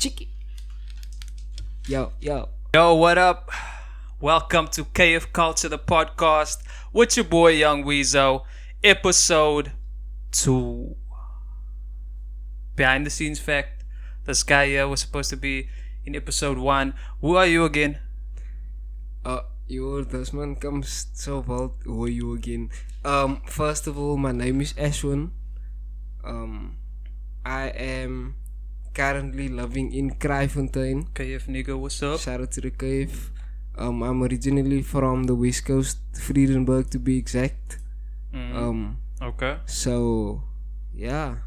Chicky. Yo. Yo, what up? Welcome to KFKulture, the podcast with your boy Young WEEZO, episode 2. Behind the scenes fact, this guy here was supposed to be in episode 1. Who are you again? This man comes so wild. Who are you again? First of all, my name is Ashwin. I am currently living in Kraaifontein. KF nigga, what's up? Shout out to the KF. I'm originally from the West Coast, Vredenburg to be exact. Okay. So, yeah.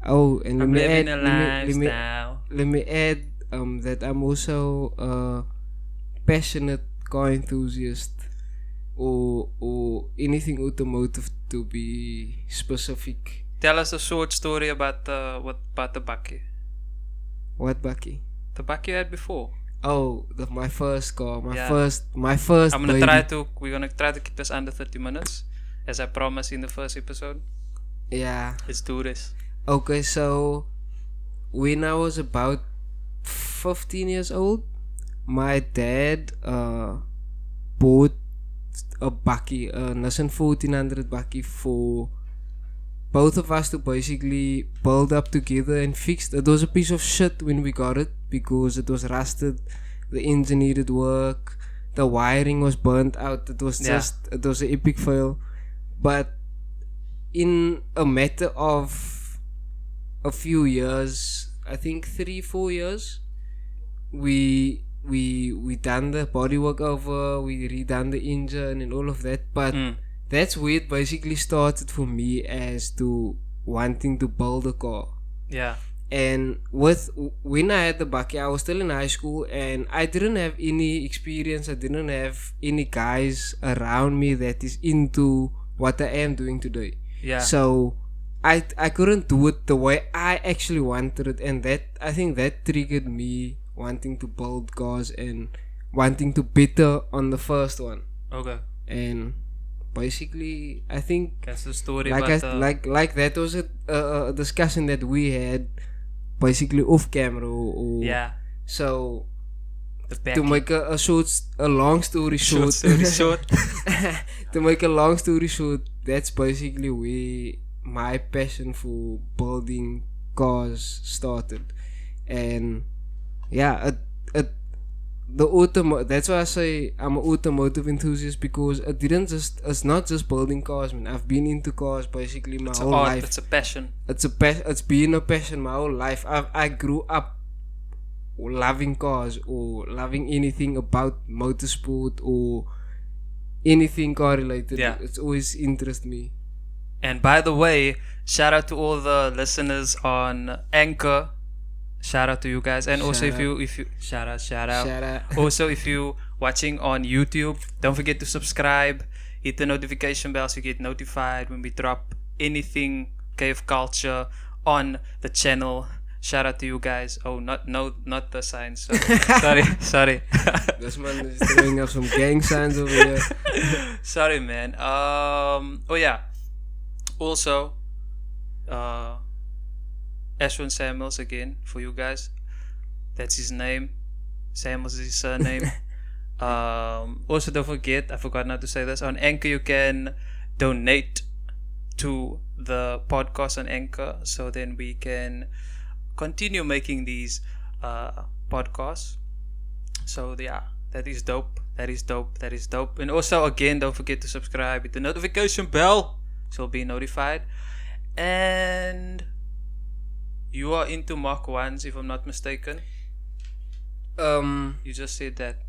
Oh, and I'm living a let me add that I'm also a passionate car enthusiast or anything automotive to be specific. Tell us a short story about the bakkie. What bakkie? The bakkie you had before. Oh, my first car, my Yeah. first. We're gonna baby. try to keep this under 30 minutes, as I promised in the first episode. Yeah. Let's do this. Okay, so when I was about 15 years old, my dad bought a bakkie, a Nissan 1400 bakkie for both of us to basically build up together and fix. It was a piece of shit when we got it because it was rusted, the engine needed work, the wiring was burnt out. It was it was an epic fail. But in a matter of a few years, I think 3-4 years, we done the bodywork over, we redone the engine and all of that. But that's where it basically started for me as to wanting to build a car. Yeah. And when I had the bakkie, I was still in high school and I didn't have any experience. I didn't have any guys around me that is into what I am doing today. Yeah. So I couldn't do it the way I actually wanted it, and I think that triggered me wanting to build cars and wanting to better on the first one. Okay. And basically, I think that's the story. Like that was a discussion that we had, basically off camera. Yeah. So to make a long story short, to make a long story short, that's basically where my passion for building cars started. And yeah, that's why I say I'm an automotive enthusiast, because it's not just building cars, man. I've been into cars basically my whole life. It's a passion. It's been a passion my whole life. I grew up loving cars or loving anything about motorsport or anything car related. Yeah. It's always interested me. And by the way, shout out to all the listeners on Anchor. Shout out to you guys. And also if you shout out. Also, if you watching on YouTube, don't forget to subscribe, hit the notification bell so you get notified when we drop anything KFKulture on the channel. Shout out to you guys. Oh, not the signs. Sorry. This man is throwing up some gang signs over here. Sorry, man. Oh yeah. Also, Ashwin Samuels again for you guys. That's his name. Samuels is his surname. Also, don't forget, I forgot not to say this. On Anchor, you can donate to the podcast on Anchor, so then we can continue making these podcasts. So yeah, that is dope. And also, again, don't forget to subscribe, hit the notification bell so you'll be notified. And you are into Mach 1s, if I'm not mistaken. You just said that.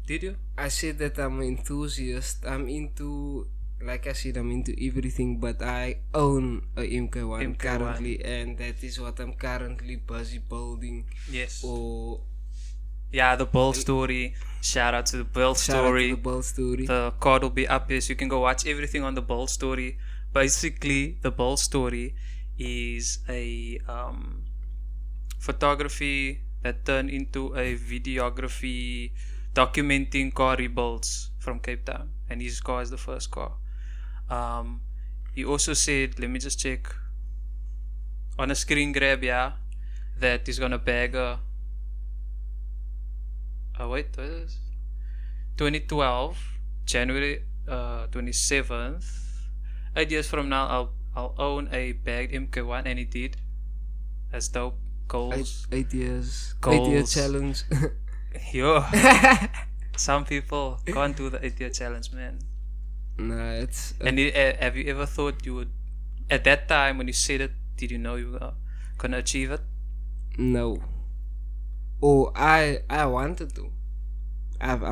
Did you? I said that I'm an enthusiast. I'm into, like I said, I'm into everything, but I own a MK1 currently, and that is what I'm currently busy building. Yes. Yeah, the build story. Shout out to the build story. The card will be up here, so you can go watch everything on the build story. Basically, the build story is a photography that turned into a videography documenting car rebuilds from Cape Town, and his car is the first car. He also said, let me just check on a screen grab, yeah, that he's gonna bag a. Wait, what is this? 2012, January 27th. 8 years from now, I'll own a bagged MK1, and he did. That's dope. Goals. 8 years. Goals. 8 year challenge. Yo. Some people can't do the 8 year challenge, man. Nah, it's. And have you ever thought you would, at that time when you said it, did you know you were gonna achieve it? No. Oh, I wanted to. I've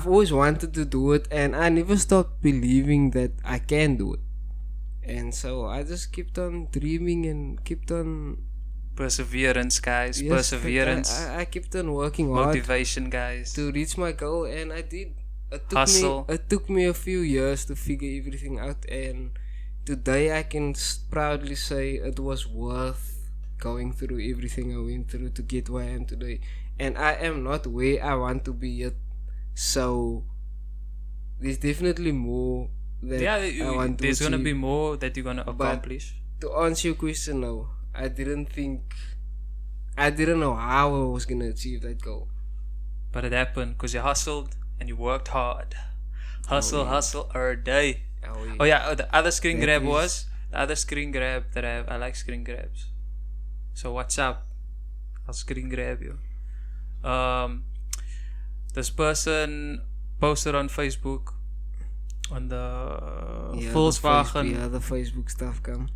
always wanted to do it, and I never stopped believing that I can do it. And so I just kept on dreaming and kept on. Perseverance, guys. Yes, Perseverance. I kept on working hard Motivation, guys. to reach my goal, and I did. Hustle. It took me a few years to figure everything out, and today I can proudly say it was worth going through everything I went through to get where I am today. And I am not where I want to be yet, so there's definitely more that I want to there's gonna achieve. be more that you're gonna accomplish. To answer your question, no, I didn't know how I was gonna achieve that goal. But it happened because you hustled and you worked hard. Hustle every day. Oh yeah, the other screen grab that I have. I like screen grabs. So what's up? I'll screen grab you. This person posted on Facebook on the Volkswagen. The Facebook stuff come.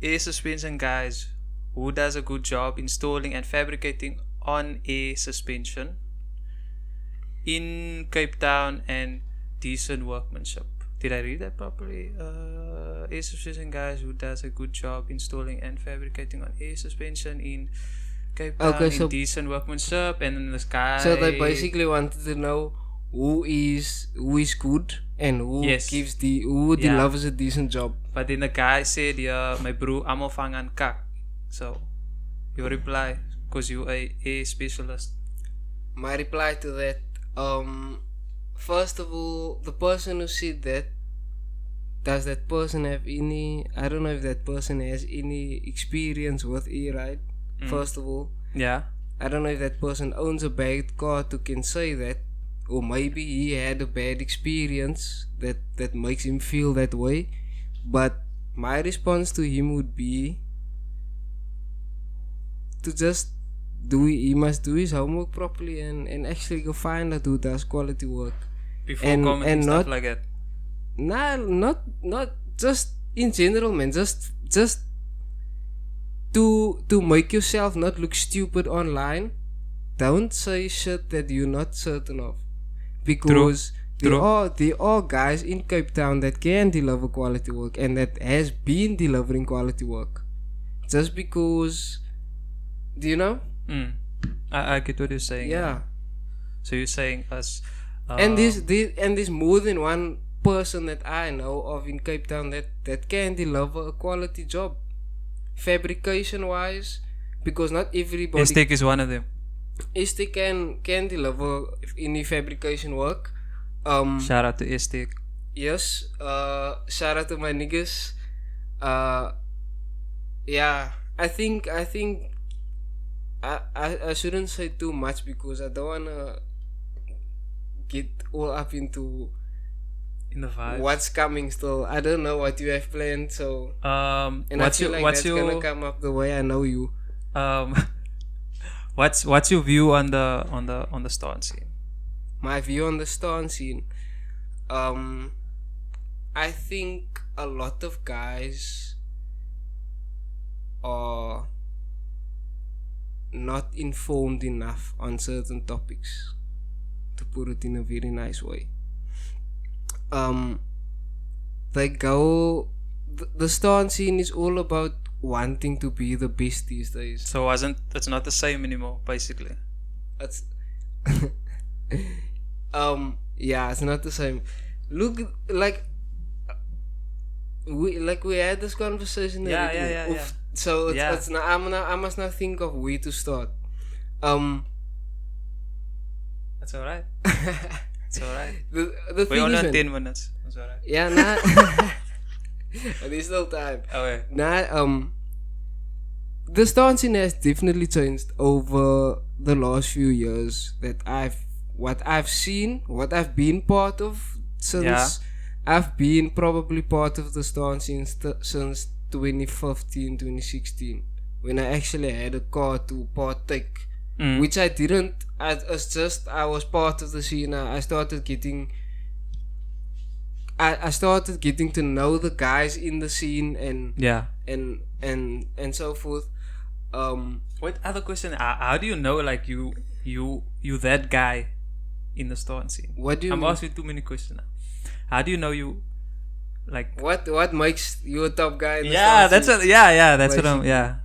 Air suspension guys who does a good job installing and fabricating on air suspension in Cape Town and decent workmanship. Did I read that properly? Air suspension guys who does a good job installing and fabricating on air suspension in Cape Town in decent workmanship, and then this guy. So they basically wanted to know who is good and who delivers a decent job. But then the guy said, "Yeah, my bro, almal vang aan kak." So your reply, because you a specialist. My reply to that, first of all, the person who said that, does that person have any? I don't know if that person has any experience with e-ride. First of all, yeah, I don't know if that person owns a bagged car to can say that, or maybe he had a bad experience that makes him feel that way. But my response to him would be to just he must do his homework properly and actually go find out who does quality work before commenting stuff like that. Nah, not just in general, man. Just to make yourself not look stupid online. Don't say shit that you're not certain of, because there are guys in Cape Town that can deliver quality work and that has been delivering quality work. Just because, do you know? I get what you're saying. Yeah. So you're saying us. And there's more than one person that I know of in Cape Town that can deliver a quality job, fabrication wise, because not everybody. Estek is one of them. Estek can deliver any fabrication work. Shout out to Estek. Yes. Shout out to my niggas. Yeah. I think I shouldn't say too much because I don't wanna get all up into in the vibe. What's coming still. I don't know what you have planned, so and I feel like that's gonna come up the way I know you. What's your view on the stance scene? My view on the stance scene. I think a lot of guys are not informed enough on certain topics, to put it in a very nice way. They go. The stance scene is all about wanting to be the best these days. So it's not the same anymore, basically. It's yeah, it's not the same. Look, we had this conversation. Yeah. So it's now I must now think of where to start. That's alright. It's alright. The we thing only is, on 10 minutes. That's alright. Yeah, nah. There's still time. Okay. Now, the stance scene has definitely changed over the last few years. What I've seen, what I've been part of since Yeah. I've been probably part of the stance scene since 2015, 2016, when I actually had a car to partake, which I didn't. I was part of the scene. I started getting to know the guys in the scene and Yeah. and so forth. Wait, other question. How do you know, like, you that guy in the store scene? What do you I'm mean? asking too many questions now. How do you know you, like? What makes you a top guy in the Yeah, stance that's scene? what. Yeah, that's what I'm. Basically. Yeah.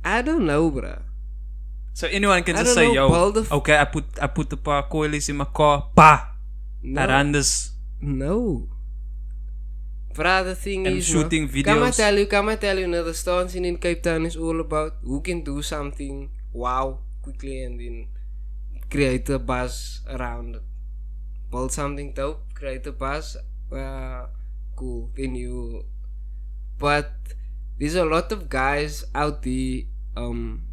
I don't know, bruh. So anyone can I just don't say, know, "Yo, Paul, okay, I put the paar coilies in my car, pa, No. I ran this No. Bruh, the thing and is, shooting no, videos." come I tell you, the stance scene in Cape Town is all about who can do something wow quickly and then create a buzz around it. Build something dope, create a buzz, cool, then you. But there's a lot of guys out there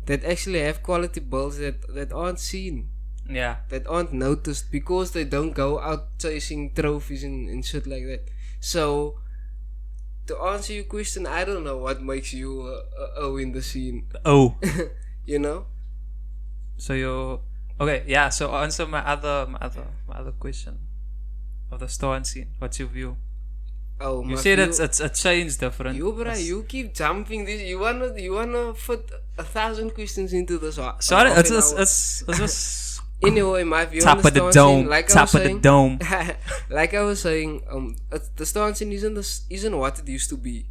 that actually have quality builds that aren't seen, Yeah. that aren't noticed because they don't go out chasing trophies and shit like that. So to answer your question, I don't know what makes you a O in the scene. Oh. You know? So you okay? Yeah. So answer my other question of the store and scene. What's your view? Oh, You my said view- it's a change different. You, bruh, It's- you keep jumping this. You wanna fit 1,000 questions into this. Sorry, half it's an just hour. it's just Anyway, my view top on the of the stance dome, scene, like I top was of the saying, dome. like I was saying, the stance scene isn't what it used to be.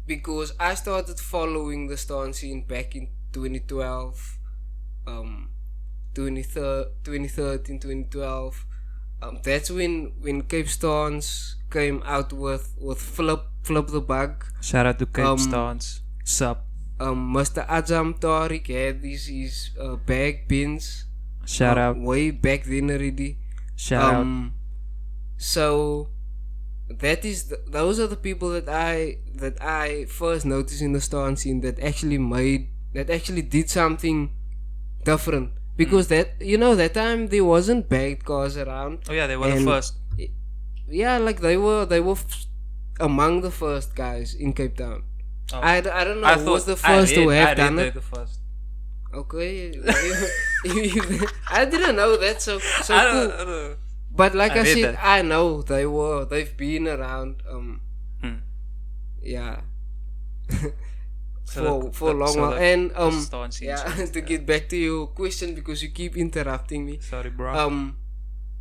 Because I started following the stance scene back in 2012, 2013, 2012. That's when Cape Stance came out with Flip the Bug. Shout out to Cape Um, Stance. Sup. Mr. Ajam Tariq had his bag pins. Shout out. Way back then already. Shout out. So those are the people that I first noticed in the stance scene that actually did something different. Because that time there wasn't bagged cars around. Oh yeah, they were the and- first. Yeah, like they were among the first guys in Cape Town. Oh. I don't know who was the first to have done it. The first. Okay, I didn't know that. So I cool. don't know. But like I I read said, that. I know they've been around. Yeah. for a long while. And yeah, to get back to your question because you keep interrupting me. Sorry, bro.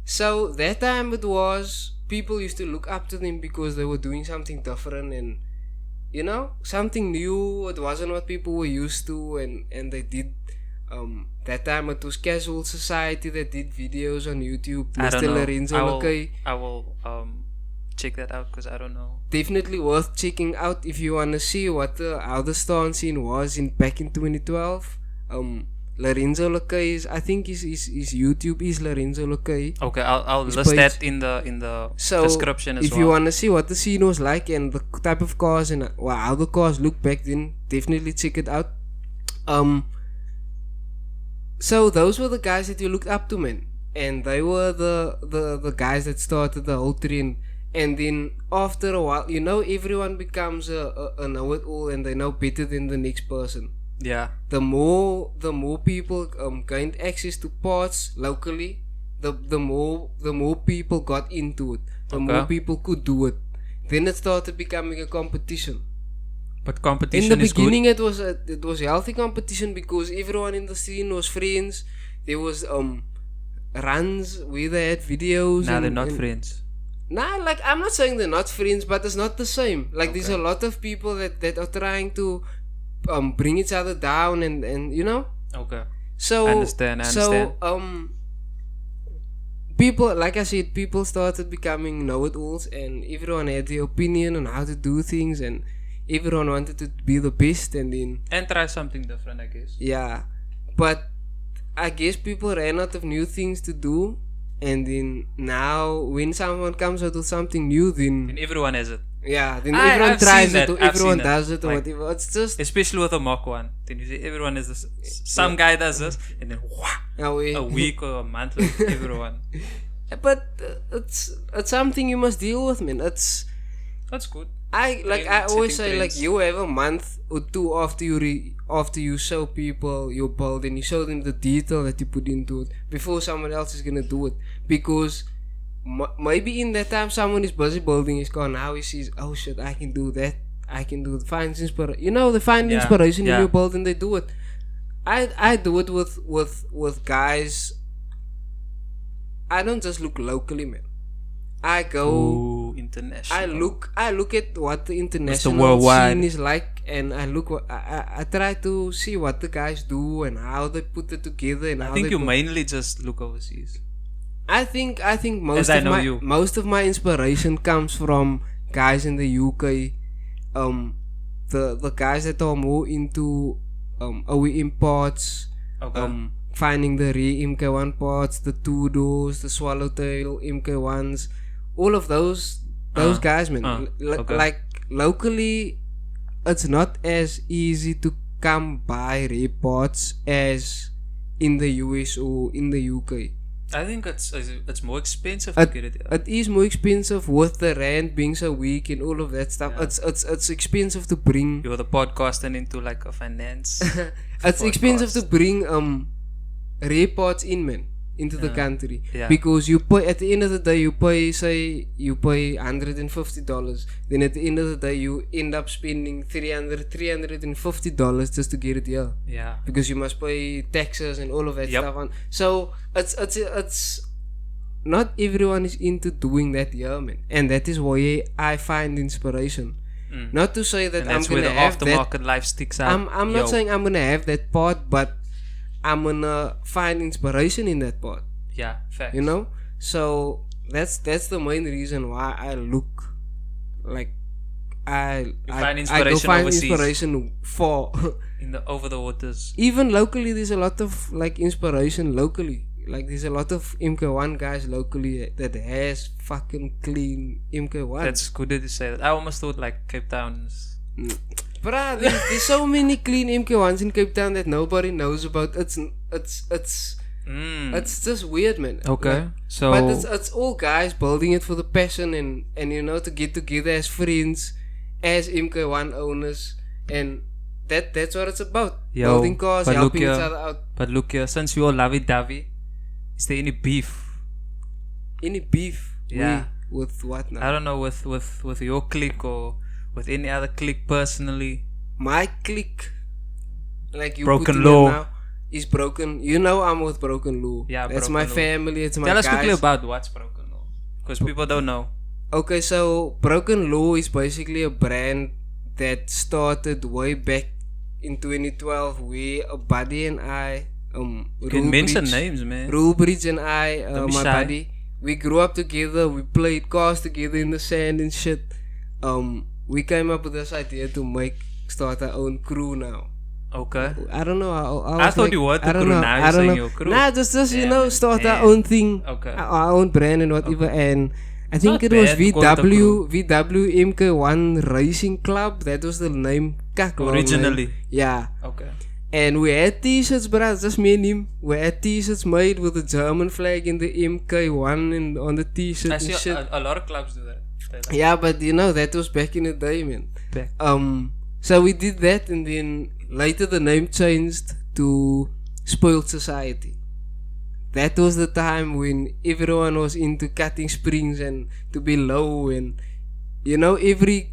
So that time it was people used to look up to them because they were doing something different and something new. It wasn't what people were used to, and they did. That time it was Casual Society that did videos on YouTube. I don't Mr. know. Lorenzo Lakay. I will check that out because I don't know. Definitely worth checking out if you wanna see how the stance scene was back in 2012. Lorenzo Lakay I think his YouTube is Lorenzo Lakay. Okay, I'll His list page. that in the So description as if well. you wanna see what the scene was like and the type of cars and how the cars look back then, definitely check it out. So those were the guys that you looked up to, man, and they were the guys that started the whole trend. And then after a while, everyone becomes a know-it-all and they know better than the next person. Yeah. The more people gained access to parts locally, the more people got into it. The more people could do it. Then it started becoming a competition. But competition In the is beginning, it was healthy competition because everyone in the scene was friends. There was runs where they had videos. good. Nah, they're not and friends. Nah, like I'm not saying they're not friends, but it's not the same. Like there's a lot of people that are trying to bring each other down and Okay. So I understand. So people, like I said, people started becoming know-it-alls, and everyone had their opinion on how to do things, and everyone wanted to be the best, and then And try something different, I guess. yeah. But I guess people ran out of new things to do, and then now when someone comes out with something new, then And everyone has it. Yeah, then everyone I've tries seen it, that. or I've everyone seen does it. it, or Like, whatever. It's just especially with a mock one. Then you see everyone is this. Some guy does this, and then a week or a month later, everyone. But it's something you must deal with, man. That's good. I Trend, always setting say, like, trends. you have a month or two after you show people your build, and you show them the detail that you put into it before someone else is gonna do it, because maybe in that time someone is busy building his car. Now he sees, oh shit, I can do that. I can do it. Finds inspiration. They find inspiration in your build and they do it. I do it with guys. I don't just look locally, man. I go international. I look at what the international worldwide scene is like, and I try to see what the guys do and how they put it together, and I think you mainly just look overseas. I think most of my inspiration comes from guys in the UK, the guys that are more into OEM parts, finding the MK1 parts, the two doors, the swallowtail MK1s, all of those guys, man. Like locally, it's not as easy to come by rare parts as in the US or in the UK. I think it's more expensive to get it. It is more expensive with the rand being so weak and all of that stuff. Yeah. It's expensive to bring. You're the podcasting into like a finance. It's expensive to bring rare parts in, man, into the country, because you pay, at the end of the day, you pay $150. Then at the end of the day, you end up spending $350 just to get it here. Yeah, because you must pay taxes and all of that stuff on. So it's not everyone is into doing that here, man, and that is why I find inspiration. Not to say that I'm gonna have that. That's where the aftermarket life sticks out. I'm not saying I'm gonna have that part, but I'm gonna find inspiration in that part. Yeah, facts. So that's the main reason why I look like I find inspiration for over the waters. Even locally, there's a lot of like inspiration locally. Like there's a lot of MK1 guys locally that has fucking clean MK1. That's good that you say that. I almost thought like Cape Town's. Bruh, there's so many clean MK1s in Cape Town that nobody knows about. It's just weird, man. Okay, so but it's all guys building it for the passion and to get together as friends, as MK1 owners, and that's what it's about. Building cars, helping each other out. But look here, since we all lovey-dovey, is there any beef? Any beef? Yeah. With what now? I don't know, with your clique or with any other clique personally. My clique, like you Broken Law now, is Broken. I'm with Broken Law. Yeah, that's my family. It's my guys. Tell us quickly about what's Broken Law, because people don't know. Okay, so Broken Law is basically a brand that started way back in 2012, where a buddy and I, you can mention names, man. Rulebridge and I, my buddy, we grew up together. We played cars together in the sand and shit. We came up with this idea to start our own crew now. Okay. I don't know. I thought you were the crew. Now you're saying your crew. Nah, just start our own thing. Okay. Our own brand and whatever. Okay. And I think it was VW MK1 Racing Club. That was the name. Originally. Yeah. Okay. And we had t-shirts, bruh, just me and him. We had t-shirts made with the German flag and the MK1 and on the t-shirt and shit. A lot of clubs do that. Yeah, but that was back in the day, man. So we did that, and then later the name changed to Spoiled Society. That was the time when everyone was into cutting springs and to be low, and every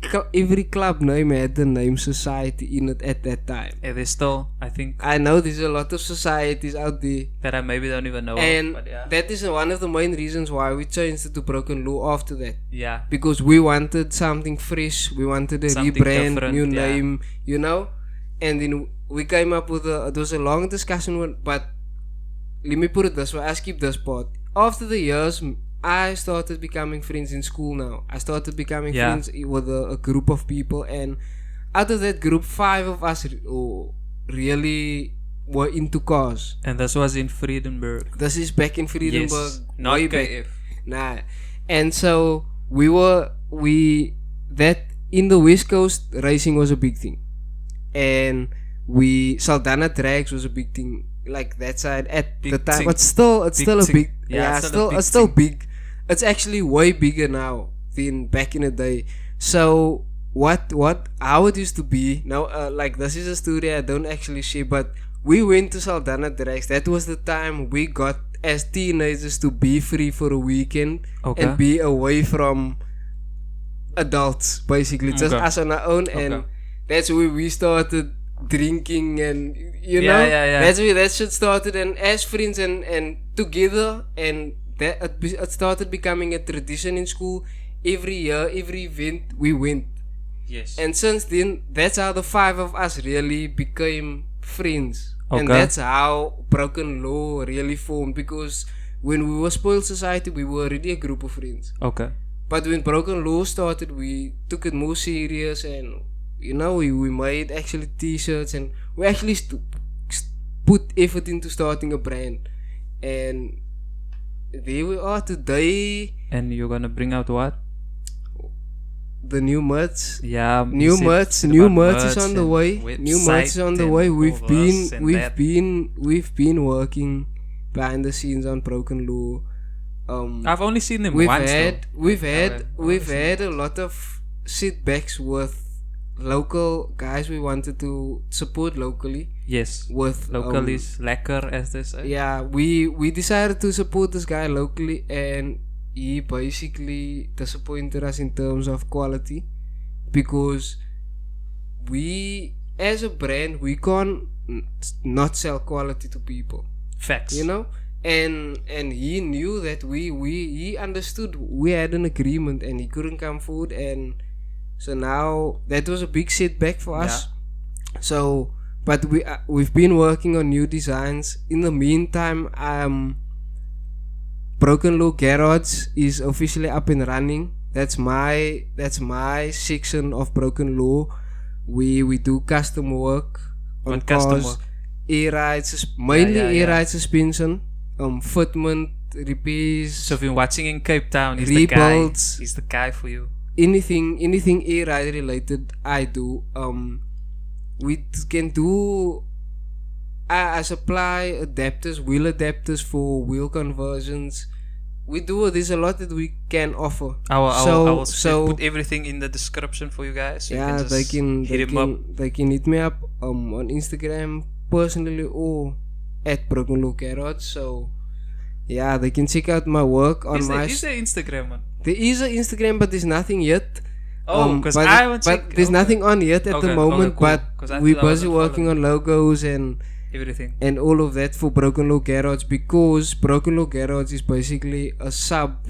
club name had the name Society in it at that time. Yeah, there's still, I think. I know there's a lot of societies out there that I maybe don't even know and of, but yeah. That is one of the main reasons why we changed it to Broken Law after that. Yeah. Because we wanted something fresh, we wanted a something rebrand, new name, and then we came up with it was a long discussion, but let me put it this way, I skip this part. After the years, I started becoming friends in school now. I started becoming friends with a group of people, and out of that group, 5 of us really were into cars. And this was in Friedenberg. This is back in Friedenberg. Yes, not KF. Nah. And so we that in the West Coast racing was a big thing, and Saldanha Drags was a big thing. Like that side at Big the time, thing. it's still a thing. big, Yeah, it's still a big still thing. big. It's actually way bigger now than back in the day. So how it used to be now, like this is a story I don't actually share, but we went to Saldanha Drags. That was the time we got as teenagers to be free for a weekend Okay. and be away from adults, basically just Okay. us on our own. And Okay. that's where we started drinking, and you Yeah, know, yeah. that's where that shit started. And as friends and together, and that it started becoming a tradition in school. Every year, every event we went. Yes. And since then, that's how the five of us really became friends. And Okay. that's how Broken Law really formed. Because when we were Spoiled Society, we were already a group of friends. Okay. But when Broken Law started, we took it more serious. And, you know, we made actually t-shirts. And we actually put effort into starting a brand. And there we are today. And you're gonna bring out what? The new merch. Yeah. New merch is on the way. New merch is on the way. We've been working behind the scenes on Broken Law. I've only seen them We've once. had a lot of setbacks with local guys we wanted to support locally. Yes. With Local is lekker, as they say. yeah, we decided to support this guy locally, and he basically disappointed us in terms of quality, because we as a brand we can't not sell quality to people, Facts. you know. And he knew that he understood we had an agreement, and he couldn't come forward. And so now that was a big setback for us. So but we've been working on new designs. In the meantime, Broken Law Garage is officially up and running. That's my section of Broken Law. We do custom work on What cars, custom work? air rides, mainly Yeah. air ride suspension, fitment, repairs, So if you're watching in Cape Town, he's the guy. rebuilds, He's the guy for you. anything air ride related. I do. We can do. I supply adapters, wheel adapters for wheel conversions. We do. There's a lot that we can offer. I will So put everything in the description for you guys. So you yeah, can they just can hit him up. they can hit me up on Instagram personally or at Broken Law Garage. So yeah, they can check out my work on Is my. there Instagram, man? There is an Instagram, but there's nothing yet. Oh, because but I haven't checked. But there's nothing on yet at the moment. cool. But 'Cause I we're thought I busy wasn't working following on logos everything. and all of that for Broken Law Garage, because Broken Law Garage is basically a sub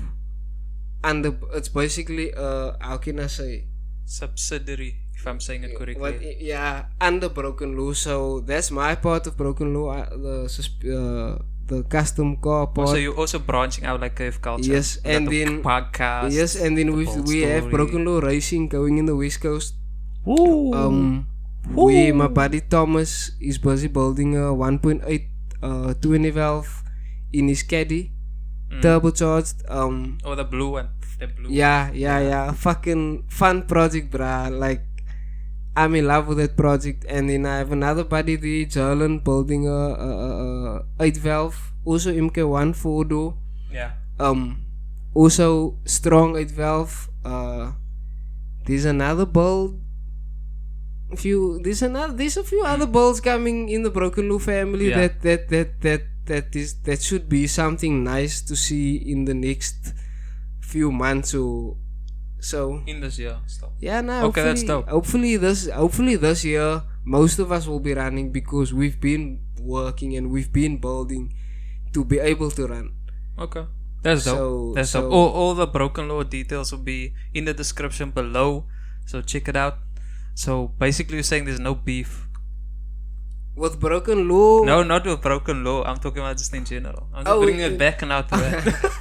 under. It's basically how can I say, Subsidiary, if I'm saying it correctly. what, yeah, under Broken Law. So that's my part of Broken Law, the custom car part. So you're also branching out like KFKulture. Yes, Like and the then podcast. yes, and then we have Broken Law Racing going in the West Coast. Ooh. Where my buddy Thomas is busy building a 1.8 20 valve in his caddy, turbocharged. Oh, the blue one. The blue. Yeah. Fucking fun project, bruh. Like, I'm in love with that project. And then I have another buddy there, Jalen, building a 8 valve, also MK1 4 door. Yeah. Also strong 8 valve. There's another build. There's a few other builds coming in the Broken Law family. Yeah. that should be something nice to see in the next few months or so. In this year, stop. Yeah, no. Okay, that's dope. Hopefully this year most of us will be running, because we've been working and we've been building to be able to run. Okay. That's dope. That's dope. All the Broken Law details will be in the description below. So check it out. So basically you're saying there's no beef. With Broken Law. No, not with Broken Law. I'm talking about just in general. I'm just bringing it back now to that.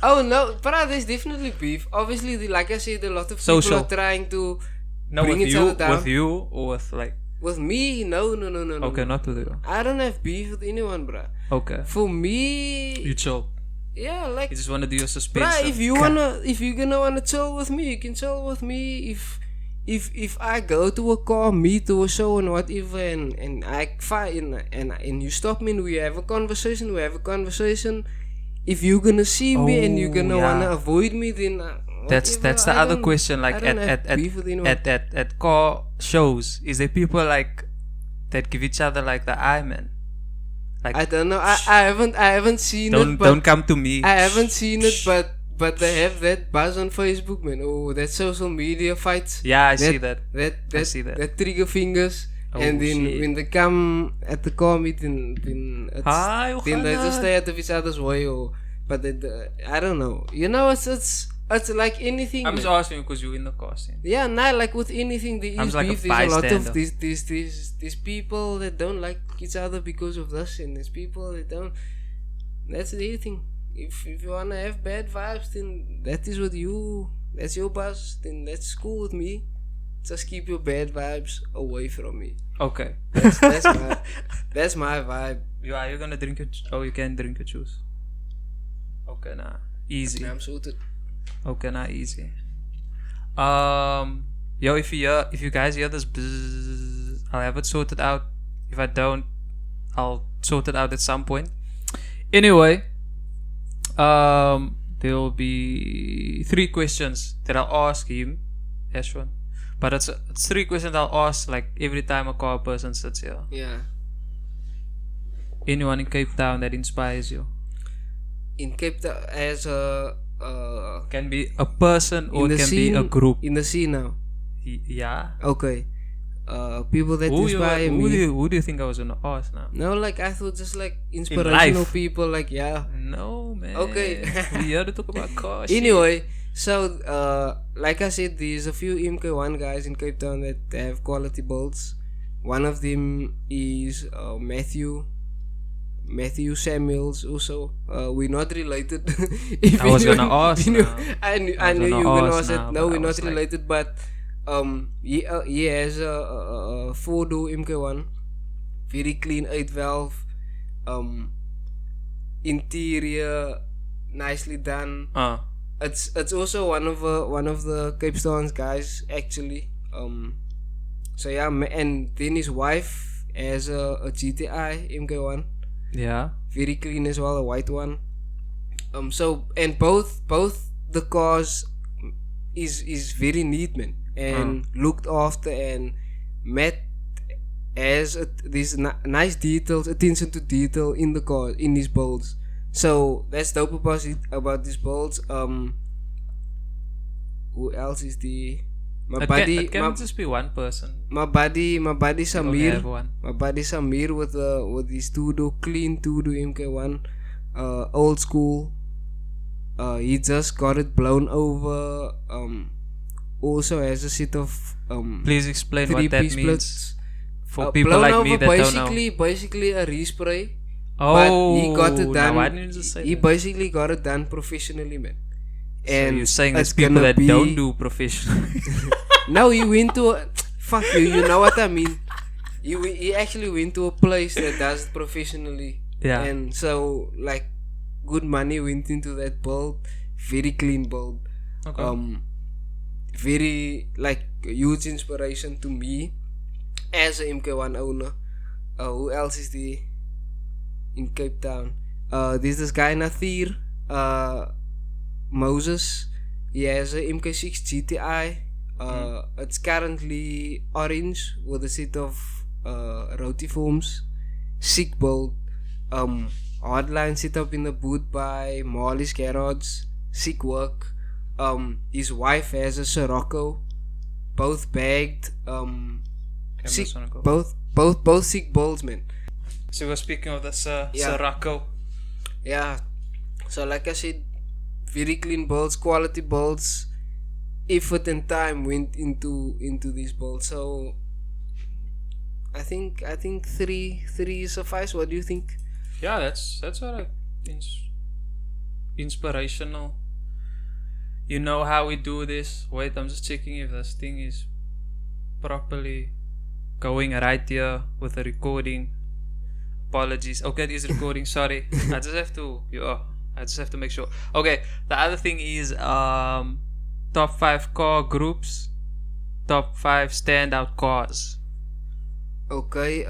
Oh no, but there's definitely beef. Obviously, like I said, a lot of people Social. are trying to No, bring with each you, other down. with you, or with like. With me, no. Okay, not with you. I don't have beef with anyone, bruh. Okay. For me, You chill. Yeah, like You just want to do your suspension. bruh, if you're gonna wanna chill with me, you can chill with me. If I go to a car, meet to a show and whatever, and I find and you stop me and we have a conversation. If you're gonna see me and you're gonna wanna avoid me, then That's the other question. Like at car shows, is there people like that give each other like the eye, man? Like I don't know. I haven't seen it. But don't come to me. I haven't seen it, but they have that buzz on Facebook, man. Oh, that social media fights. Yeah, I see that. I see that. That trigger fingers. And then shit. when they come at the car meet, then they just stay out of each other's way. But I don't know. You know, it's like anything. I'm just asking because you're in the car scene. Yeah, not like with anything. There is like beef. a There's a lot bystander. of these people that don't like each other because of this, and there's people that don't. That's the thing. If you wanna have bad vibes, then that's your boss. Then that's cool with me. Just keep your bad vibes away from me. Okay. That's my vibe. You're gonna drink your. You can drink your juice. Okay, nah, easy. I'm sorted. Okay, nah, easy. Yo, if you guys hear this, bzzz, I'll have it sorted out. If I don't, I'll sort it out at some point. Anyway, there will be 3 questions that I'll ask him, Ashwin. But it's 3 questions I'll ask like every time a car person sits here. Yeah. Anyone in Cape Town that inspires you? In Cape Town, as a Can be a person or in the can scene, be a group. in the scene now. Yeah. Okay. People that inspire me. Who do you think I was gonna ask now? No, like I thought just like inspirational life. people, like yeah. No, man. Okay. We here to talk about cars. Anyway, so like I said, there's a few MK1 guys in Cape Town that have quality builds. One of them is Matthew Samuels. Also, we're not related. I was gonna ask. I knew you were gonna ask it. No, we're not related, but he has a 4-door MK1, very clean 8 valve, interior nicely done. It's also one of the Cape Town's guys actually. So yeah, and then his wife has a GTI MK1. Yeah. Very clean as well, a white one. So and both the cars is very neat, man, and looked after, and Matt has these nice details, attention to detail in the car, in these builds. So that's dope about these builds. Who else is the It can just be one person. my buddy Samir. Have one. My buddy Samir with his 2-door clean 2-door MK1, old school. He just got it blown over. Also has a set of Please explain what that 3-piece means splits. for people blown like over me that don't know. basically a respray. Oh, but he got it now done. why didn't you just say He that? basically got it done professionally, man. So And you're saying there's it's people gonna that be- don't do professional. No, he went to fuck you. You know what I mean. He actually went to a place that does it professionally. Yeah. And so like good money went into that build. Very clean build. Okay. Very like huge inspiration to me as a MK1 owner. Who else is there in Cape Town? There's this guy Nathir Moses. He has a MK6 GTI. It's currently orange with a set of rotiforms. Sick build. Hardline set up in the boot by Marley's Garage. Sick work. His wife has a Sirocco. Both bagged. Sick, both sick builds, man. So we're speaking of this Yeah. Sirocco. Yeah. So like I said, very clean builds, quality builds. Effort and time went into these builds. So I think 3 suffice. What do you think? Yeah, that's alright. Inspirational. You know how we do this. Wait, I'm just checking if this thing is properly going right here with the recording. Apologies. Okay, it is recording. Sorry. I just have to. I just have to make sure. Okay, the other thing is top 5 car groups, top 5 standout cars. Okay.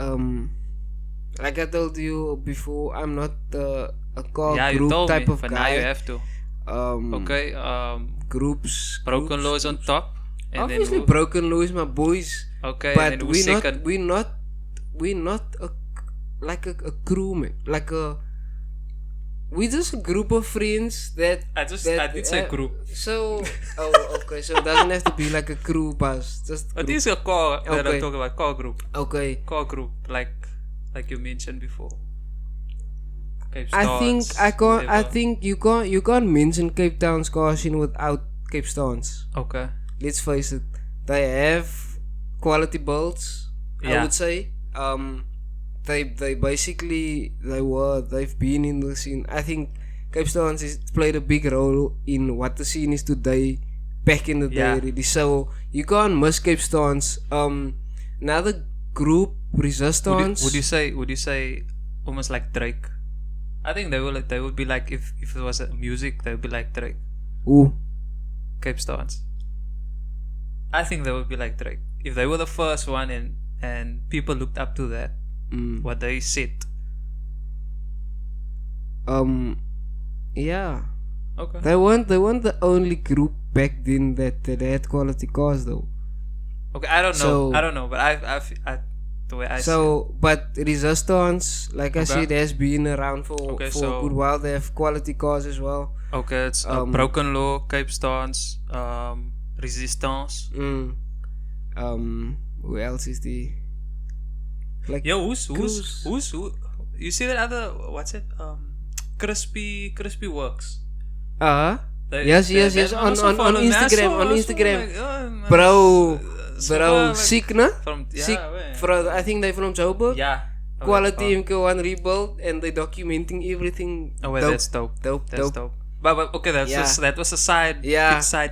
Like I told you before, I'm not a car Yeah, you group told type me, of but guy. now you have to. Okay. Okay, Groups. Broken Law is on top. And Obviously, then Broken Law is my boys. okay, But and then who's second? we're not a crew, man. We just a group of friends that I did say group. So okay, so it doesn't have to be like a crew bus. Just But group. this is a car that I'm Okay. talking about. Car group. Okay. Car group, like you mentioned before. Cape I Stance, think you can't mention Cape Town's car scene without Cape Stance. Okay. Let's face it, they have quality builds. I Yeah. would say. They've been in the scene. I think Cape Stance has played a big role in what the scene is today. Back in the day, Yeah. already. So you can't miss Cape Stance. Another group, Resistance. Would you say almost like Drake? I think they would be like if it was music, they would be like Drake. Ooh. Cape Stance. I think they would be like Drake. If they were the first one and people looked up to that, what they said. Yeah. Okay. They weren't the only group back then that had quality cars though. Okay, I don't know. So- But I the way I see So, but Resistance, like I Okay. said, has been around for Okay, a so- good while. They have quality cars as well. it. Okay, it's Broken Law, Cape Stance, Resistance. Who else is the like? Yo, who? You see that other what's it? Crispy Worx. Yes. On Instagram. Bro, sick, nah? Sick. I think they're from Joburg. Yeah. Quality MK1 rebuild, and they're documenting everything. Oh wait, that's dope. That's dope. But okay, that was a side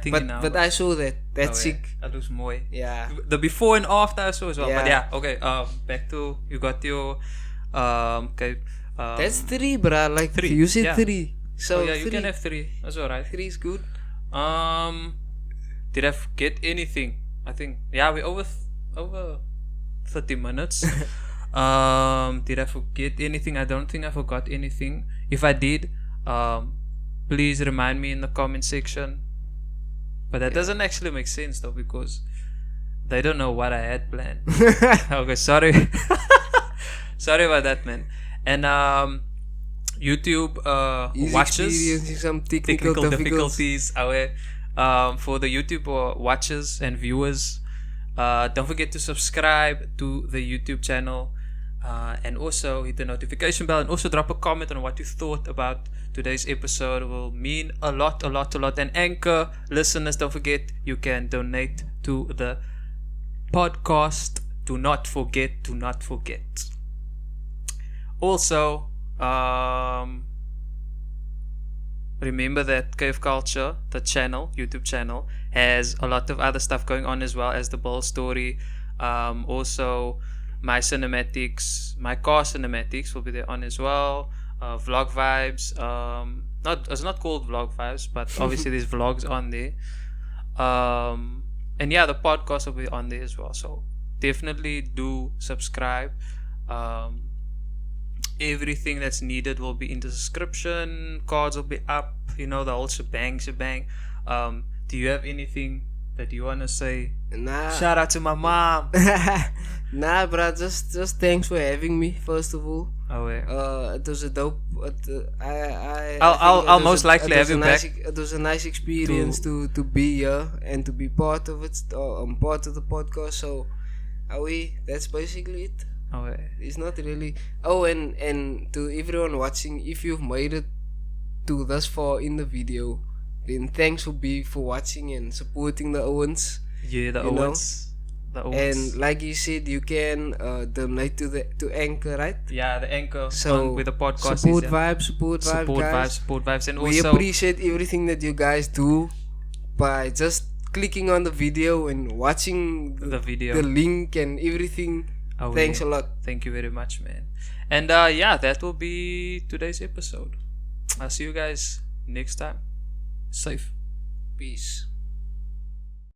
thing now. But I saw that. That's Oh, yeah. sick. Dat was mooi. Yeah. The before and after I saw as well. Yeah. But yeah, okay. Back to you got your okay. That's 3, bruh. Like 3, you said yeah. 3. So oh yeah, you 3. can have 3. That's alright. 3 is good. Did I forget anything? I think we over 30 minutes. Did I forget anything? I don't think I forgot anything. If I did, please remind me in the comment section. But that doesn't actually make sense though, because they don't know what I had planned. Okay, sorry. Sorry about that, man. And YouTube He's watches experiencing some technical difficulties. For the YouTube watchers and viewers, don't forget to subscribe to the YouTube channel, and also hit the notification bell, and also drop a comment on what you thought about today's episode. It will mean a lot. And Anchor listeners, don't forget you can donate to the podcast. Do not forget. Also, remember that KFKulture, the channel, YouTube channel, has a lot of other stuff going on, as well as the Bull story. Also, my cinematics, my car cinematics will be there on as well. Vlog vibes. It's not called vlog vibes, but obviously there's vlogs on there. And yeah, the podcast will be on there as well. So definitely do subscribe. Everything that's needed will be in the description. Cards will be up. The whole shebang. Do you have anything that you wanna say? Nah. Shout out to my mom. Nah, bruh. Just thanks for having me. First of all. Oh yeah. It was a dope. I'll most likely have you back. It was a nice experience to be here and to be part of it. I'm part of the podcast. So, that's basically it. Oh yeah. It's not really. Oh, and to everyone watching, if you've made it to this far in the video, then thanks for watching and supporting the Owens. Yeah, the You know? Owens. The Owens. And like you said, you can donate to Anchor, right? Yeah, the Anchor So with the podcast. support is, vibes, guys. support vibes, and We also appreciate everything that you guys do by just clicking on the video and watching the video. the link and everything. Oh, Thanks yeah. a lot. Thank you very much, man. And that will be today's episode. I'll see you guys next time. Safe. Peace.